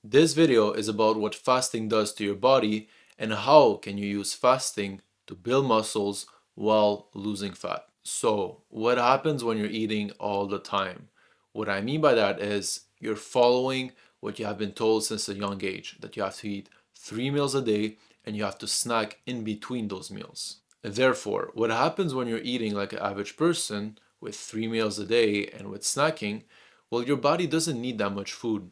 This video is about what fasting does to your body and how can you use fasting to build muscles while losing fat. So, what happens when you're eating all the time? What I mean by that is you're following what you have been told since a young age, that you have to eat 3 meals a day and you have to snack in between those meals. Therefore, what happens when you're eating like an average person with 3 meals a day and with snacking? Well, your body doesn't need that much food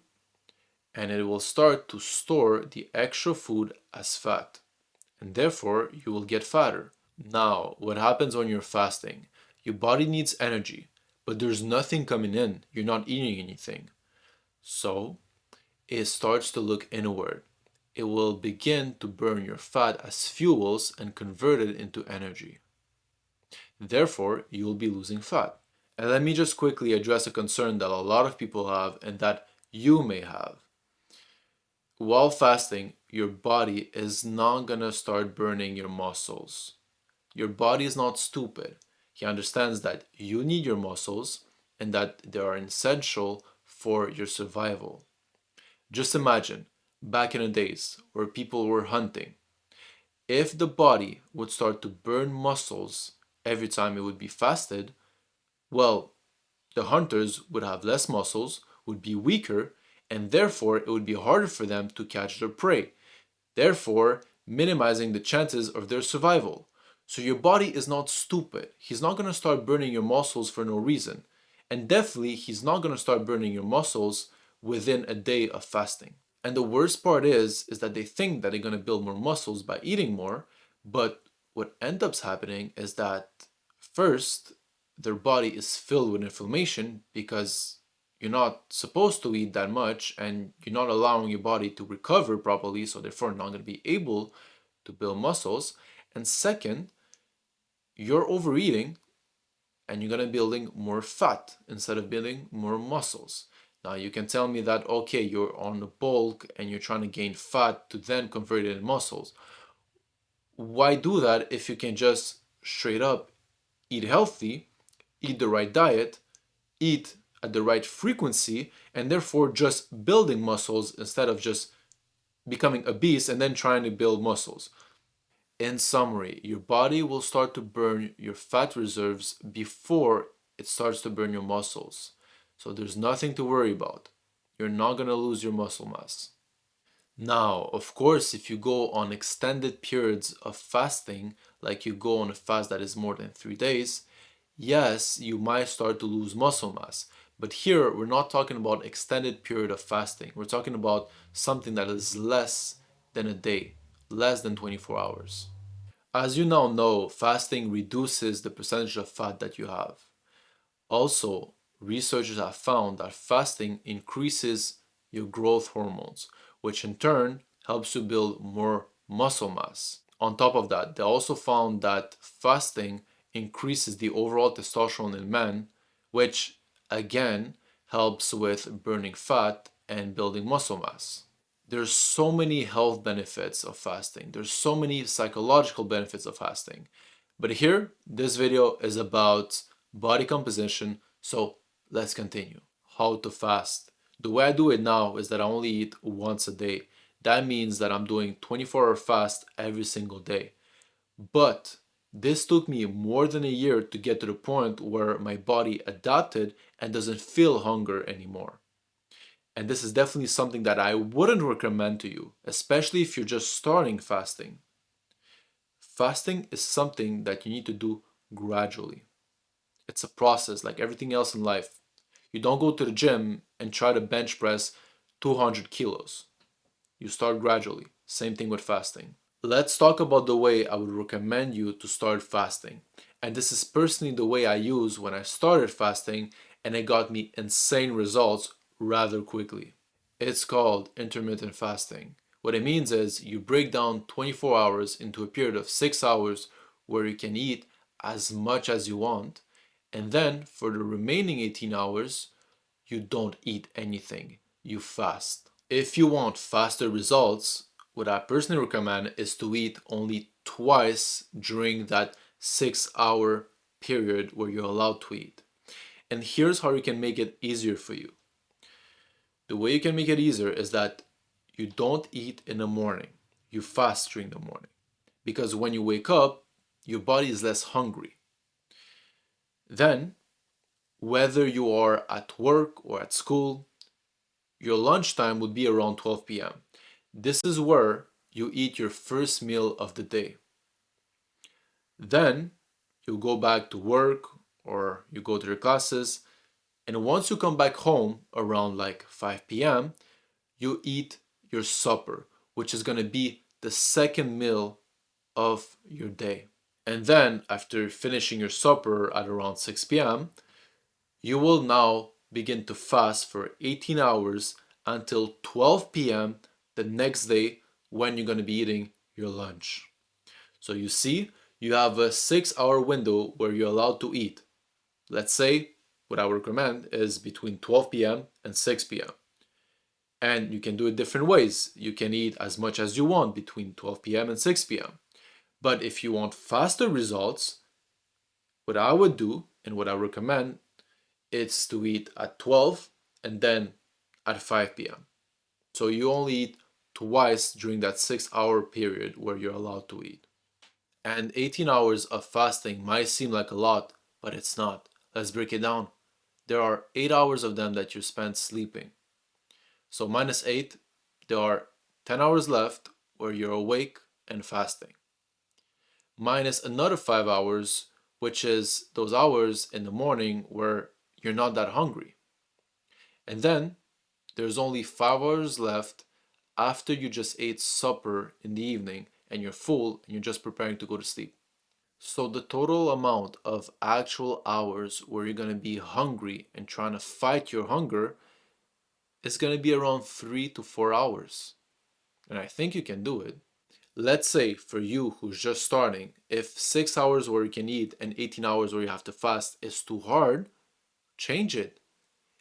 and it will start to store the extra food as fat, and therefore you will get fatter. Now, what happens when you're fasting? Your body needs energy, but there's nothing coming in. You're not eating anything. So, it starts to look inward. It will begin to burn your fat as fuels and convert it into energy. Therefore, you'll be losing fat. And let me just quickly address a concern that a lot of people have and that you may have. While fasting, your body is not gonna start burning your muscles. Your body is not stupid. He understands that you need your muscles and that they are essential for your survival. Just imagine back in the days where people were hunting. If the body would start to burn muscles every time it would be fasted, well, the hunters would have less muscles, would be weaker, and therefore it would be harder for them to catch their prey, therefore minimizing the chances of their survival. So your body is not stupid. He's not going to start burning your muscles for no reason. And definitely, he's not going to start burning your muscles within a day of fasting. And the worst part is that they think that they're going to build more muscles by eating more, but what ends up happening is that first, their body is filled with inflammation because you're not supposed to eat that much and you're not allowing your body to recover properly, so therefore not going to be able to build muscles. And second, you're overeating and you're going to be building more fat instead of building more muscles. Now you can tell me that okay, you're on the bulk and you're trying to gain fat to then convert it in muscles. Why do that if you can just straight up eat healthy, eat the right diet, eat at the right frequency, and therefore just building muscles instead of just becoming obese and then trying to build muscles? In summary, your body will start to burn your fat reserves before it starts to burn your muscles. So there's nothing to worry about. You're not going to lose your muscle mass. Now, of course, if you go on extended periods of fasting, like you go on a fast that is more than 3 days, yes, you might start to lose muscle mass. But here, we're not talking about extended period of fasting. We're talking about something that is less than a day, less than 24 hours. As you now know, fasting reduces the percentage of fat that you have. Also, researchers have found that fasting increases your growth hormones, which in turn helps you build more muscle mass. On top of that, they also found that fasting increases the overall testosterone in men, which again helps with burning fat and building muscle mass. There's so many health benefits of fasting. There's so many psychological benefits of fasting. But here, this video is about body composition, so let's continue. How to fast. The way I do it now is that I only eat once a day. That means that I'm doing 24-hour fast every single day. But this took me more than a year to get to the point where my body adapted and doesn't feel hunger anymore. And this is definitely something that I wouldn't recommend to you, especially if you're just starting fasting. Fasting is something that you need to do gradually. It's a process like everything else in life. You don't go to the gym and try to bench press 200 kilos. You start gradually. Same thing with fasting. Let's talk about the way I would recommend you to start fasting. And this is personally the way I used when I started fasting, and it got me insane results rather quickly. It's called intermittent fasting. What it means is you break down 24 hours into a period of 6 hours where you can eat as much as you want, and then for the remaining 18 hours, you don't eat anything. You fast. If you want faster results, what I personally recommend is to eat only twice during that 6 hour period where you're allowed to eat. And here's how you can make it easier for you. The way you can make it easier is that you don't eat in the morning. You fast during the morning. Because when you wake up, your body is less hungry. Then, whether you are at work or at school, your lunchtime would be around 12 p.m. This is where you eat your first meal of the day. Then you go back to work or you go to your classes. And once you come back home around like 5 p.m., you eat your supper, which is going to be the second meal of your day. And then after finishing your supper at around 6 p.m., you will now begin to fast for 18 hours until 12 p.m. the next day when you're going to be eating your lunch. So you see, you have a 6 hour window where you're allowed to eat. Let's say what I would recommend is between 12 p.m. and 6 p.m. And you can do it different ways. You can eat as much as you want between 12 p.m. and 6 p.m. But if you want faster results, what I would do and what I recommend is to eat at 12 and then at 5 p.m. So you only eat twice during that 6 hour period where you're allowed to eat. And 18 hours of fasting might seem like a lot, but it's not. Let's break it down. There are 8 hours of them that you spend sleeping. So minus 8, there are 10 hours left where you're awake and fasting. Minus another 5 hours, which is those hours in the morning where you're not that hungry. And then there's only 5 hours left after you just ate supper in the evening and you're full and you're just preparing to go to sleep. So the total amount of actual hours where you're going to be hungry and trying to fight your hunger is going to be around 3 to 4 hours. And I think you can do it. Let's say for you who's just starting, if 6 hours where you can eat and 18 hours where you have to fast is too hard, change it.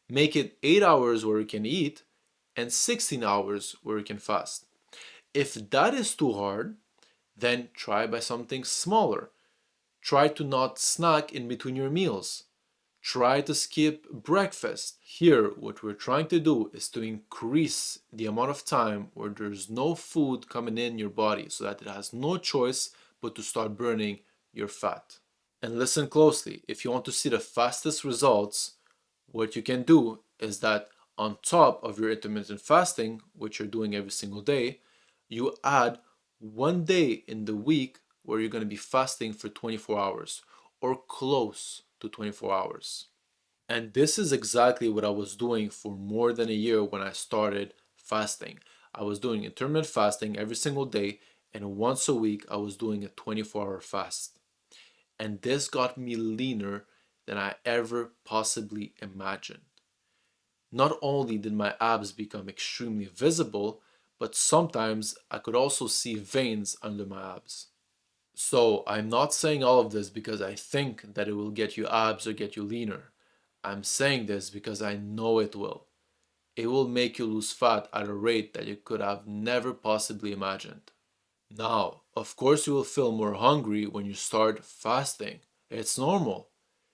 Make it 8 hours where you can eat and 16 hours where you can fast. If that is too hard, then try by something smaller. Try to not snack in between your meals. Try to skip breakfast. Here, what we're trying to do is to increase the amount of time where there's no food coming in your body so that it has no choice but to start burning your fat. And listen closely, if you want to see the fastest results, what you can do is that on top of your intermittent fasting, which you're doing every single day, you add one day in the week where you're going to be fasting for 24 hours or close to 24 hours. And this is exactly what I was doing for more than a year when I started fasting. I was doing intermittent fasting every single day, and once a week I was doing a 24-hour fast. And this got me leaner than I ever possibly imagined. Not only did my abs become extremely visible, but sometimes I could also see veins under my abs. So I'm not saying all of this because I think that it will get you abs or get you leaner. I'm saying this because I know it will. It will make you lose fat at a rate that you could have never possibly imagined. Now, of course, you will feel more hungry when you start fasting. It's normal.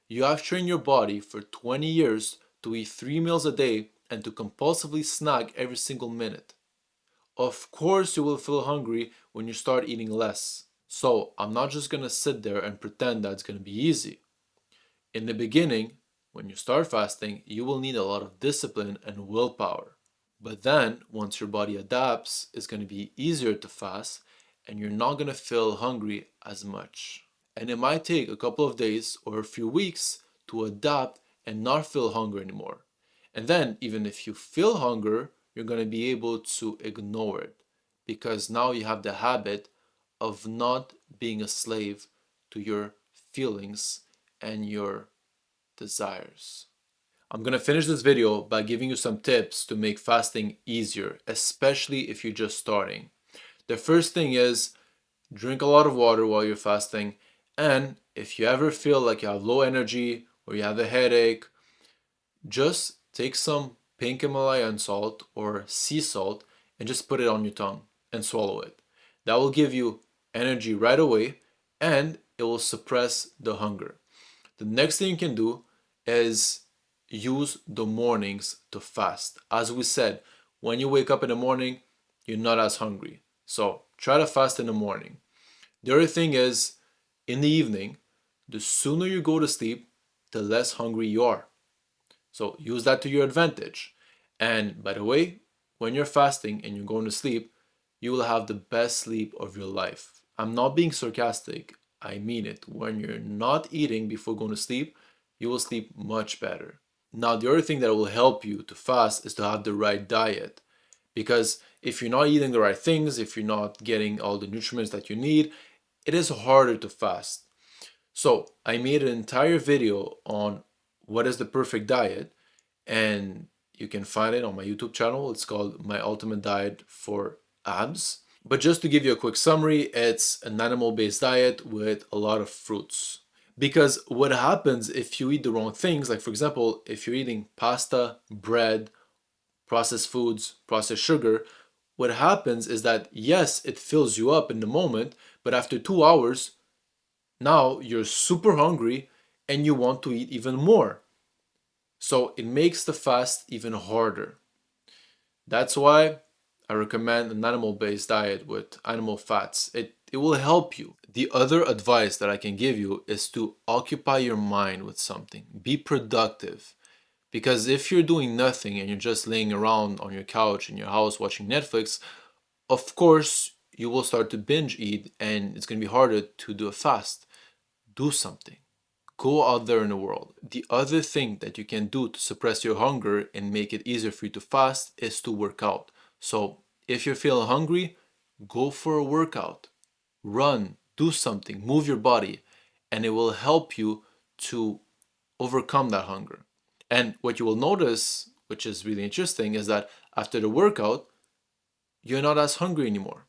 You have trained your body for 20 years to eat 3 meals a day and to compulsively snack every single minute. Of course, you will feel hungry when you start eating less. So, I'm not just gonna sit there and pretend that it's gonna be easy. In the beginning, when you start fasting, you will need a lot of discipline and willpower. But then, once your body adapts, it's gonna be easier to fast and you're not gonna feel hungry as much. And it might take a couple of days or a few weeks to adapt and not feel hunger anymore. And then, even if you feel hunger, you're going to be able to ignore it because now you have the habit of not being a slave to your feelings and your desires. I'm going to finish this video by giving you some tips to make fasting easier, especially if you're just starting. The first thing is drink a lot of water while you're fasting. And if you ever feel like you have low energy or you have a headache, just take some pink Himalayan salt or sea salt and just put it on your tongue and swallow it. That will give you energy right away and it will suppress the hunger. The next thing you can do is use the mornings to fast. As we said, when you wake up in the morning, you're not as hungry. So try to fast in the morning. The other thing is, in the evening, the sooner you go to sleep, the less hungry you are. So use that to your advantage. And by the way, when you're fasting and you're going to sleep, you will have the best sleep of your life. I'm not being sarcastic. I mean it. When you're not eating before going to sleep, you will sleep much better. Now, the other thing that will help you to fast is to have the right diet. Because if you're not eating the right things, if you're not getting all the nutrients that you need, it is harder to fast. So I made an entire video on what is the perfect diet, and you can find it on my YouTube channel. It's called My Ultimate Diet for Abs. But just to give you a quick summary, it's an animal-based diet with a lot of fruits. Because what happens if you eat the wrong things, like for example, if you're eating pasta, bread, processed foods, processed sugar, what happens is that yes, it fills you up in the moment, but after 2 hours, now you're super hungry and you want to eat even more. So it makes the fast even harder. That's why I recommend an animal-based diet with animal fats. It will help you. The other advice that I can give you is to occupy your mind with something. Be productive. Because if you're doing nothing and you're just laying around on your couch in your house watching Netflix, of course you will start to binge eat and it's going to be harder to do a fast. Do something. Go out there in the world. The other thing that you can do to suppress your hunger and make it easier for you to fast is to work out. So if you're feeling hungry, go for a workout. Run, do something, move your body, and it will help you to overcome that hunger. And what you will notice, which is really interesting, is that after the workout, you're not as hungry anymore.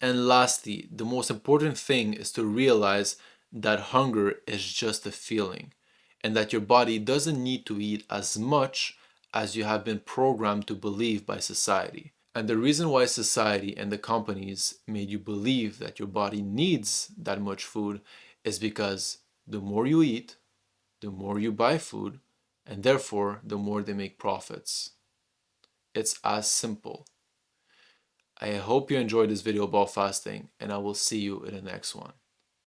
And lastly, the most important thing is to realize that hunger is just a feeling and that your body doesn't need to eat as much as you have been programmed to believe by society. And the reason why society and the companies made you believe that your body needs that much food is because the more you eat, the more you buy food, and therefore the more they make profits. It's as simple. I hope you enjoyed this video about fasting, and I will see you in the next one.